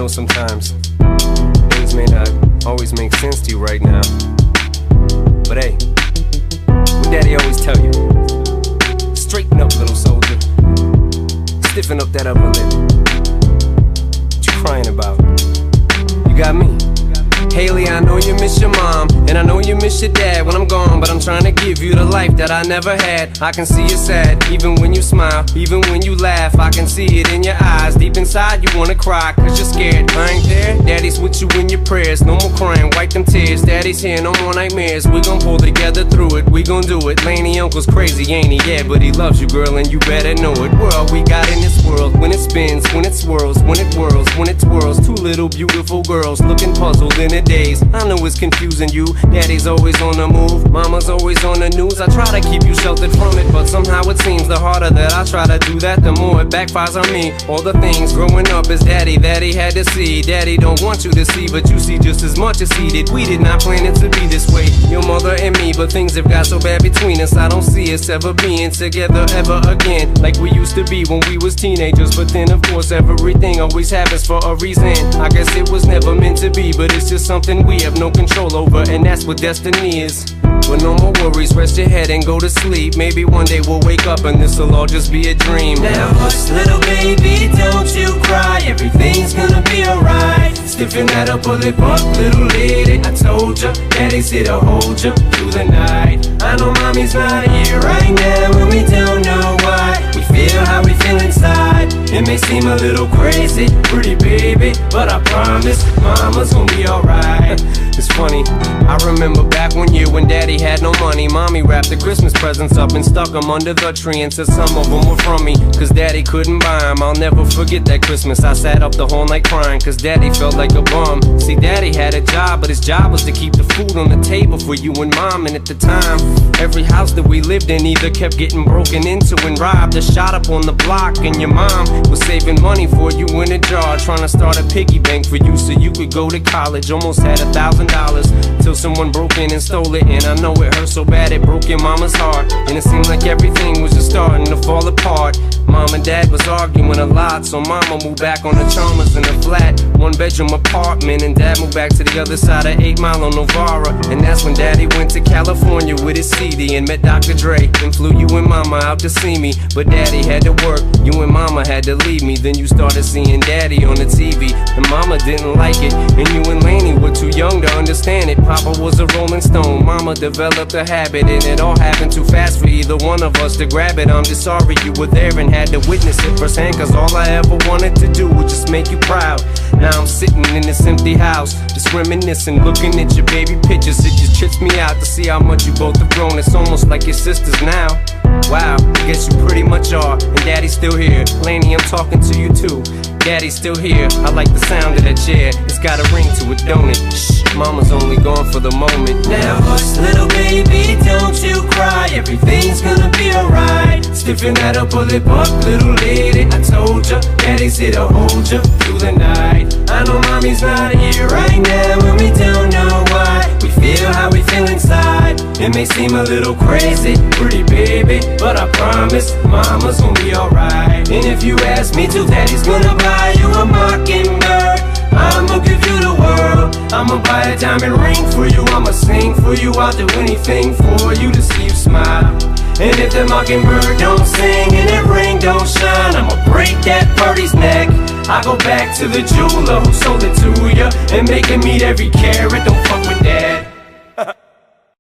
know sometimes things may not always make sense to you right now, but hey, what Daddy always tell you: straighten up, little soldier, stiffen up that upper lip. What you crying about? You got me. Haley, I know you miss your mom, and I know you miss your dad when I'm gone, but I'm trying to give you the life that I never had. I can see you sad, even when you smile, even when you laugh. I can see it in your eyes, deep inside you wanna cry, cause you're scared. I ain't there, Daddy's with you in your prayers. No more crying, wipe them tears. Daddy's here, no more nightmares. We gon' pull together through it, we gon' do it. Laney uncle's crazy, ain't he? Yeah, but he loves you, girl, and you better know it. We're all we got in this world, when it spins, when it swirls, when it whirls, when it twirls. Two little beautiful girls looking puzzled in a daze. I know it's confusing you. Daddy's always on the move, mama's always on the news. I try to keep you sheltered from it, but somehow it seems the harder that I try to do that, the more it backfires on me. All the things growing up as Daddy that he had to see, Daddy don't want you to see, but you see just as much as he did. We did not plan it to be this way, your mother and me, but things have got so bad between us. I don't see us ever being together ever again, like we used to be when we was teenagers. But then of course everything always happens for a reason. I guess it was never meant to be, but it's just something we have no control over, and that's what destiny is. But no more worries, rest your head and go to sleep. Maybe one day we'll wake up and this'll all just be a dream. Now hush, little baby, don't you cry. Everything's gonna be alright. Stiffen that upper lip up, little lady. I told ya, Daddy's here to hold ya through the night. I know mommy's not here right now, and we don't know why. We feel how we feel inside. It may seem a little crazy, pretty baby, but I promise mama's gonna be alright. It's funny, I remember back one year when Daddy had no money. Mommy wrapped the Christmas presents up and stuck them under the tree, and said some of them were from me, cause Daddy couldn't buy them. I'll never forget that Christmas. I sat up the whole night crying, cause Daddy felt like a bum. See, Daddy had a job, but his job was to keep the food on the table for you and Mom. And at the time, every house that we lived in either kept getting broken into and robbed or shot up on the block. And your mom was saving money for you in a jar, trying to start a piggy bank for you so you could go to college. Almost had $1,000 till someone broke in and stole it. And I know it hurt so bad it broke your mama's heart, and it seemed like everything was just starting to fall apart. Mom and Dad was arguing a lot, so Mama moved back on the Chalmers in a flat 1-bedroom apartment, and Dad moved back to the other side of 8 Mile on Novara. And that's when Daddy went to California with his CD and met Dr. Dre, and flew you and Mama out to see me. But Daddy had to work, you and Mama had to leave me. Then you started seeing Daddy on the TV, and Mama didn't like it, and you and Laney were too young to understand it. Papa was a Rolling Stone, Mama developed a habit, and it all happened too fast for either one of us to grab it. I'm just sorry you were there and had to witness it firsthand, cause all I ever wanted to do was just make you proud. Now I'm sitting in this empty house, just reminiscing, looking at your baby pictures. It just trips me out to see how much you both have grown. It's almost like your sisters now. Wow, I guess you pretty much are, and Daddy's still here. Laney, I'm talking to you too. Daddy's still here, I like the sound of that chair. It's got a ring to it, don't it? Shh, Mama's only gone for the moment. Now hush, little baby, don't you cry. Everything's gonna be alright. Stiffen that upper lip up, little lady. I told ya, Daddy's here to hold ya through the night. I know mommy's not here right now, and we don't know why. We feel how we feel inside. It may seem a little crazy, pretty baby, but I promise mama's gonna be alright. And if you ask me to, Daddy's gonna buy you a mockingbird. I'ma give you the world. I'ma buy a diamond ring for you. I'ma sing for you. I'll do anything for you to see you smile. And if the mockingbird don't sing and that ring don't shine, I'ma break that birdie's neck. I go back to the jeweler who sold it to ya and make him eat every carat. Don't fuck with that.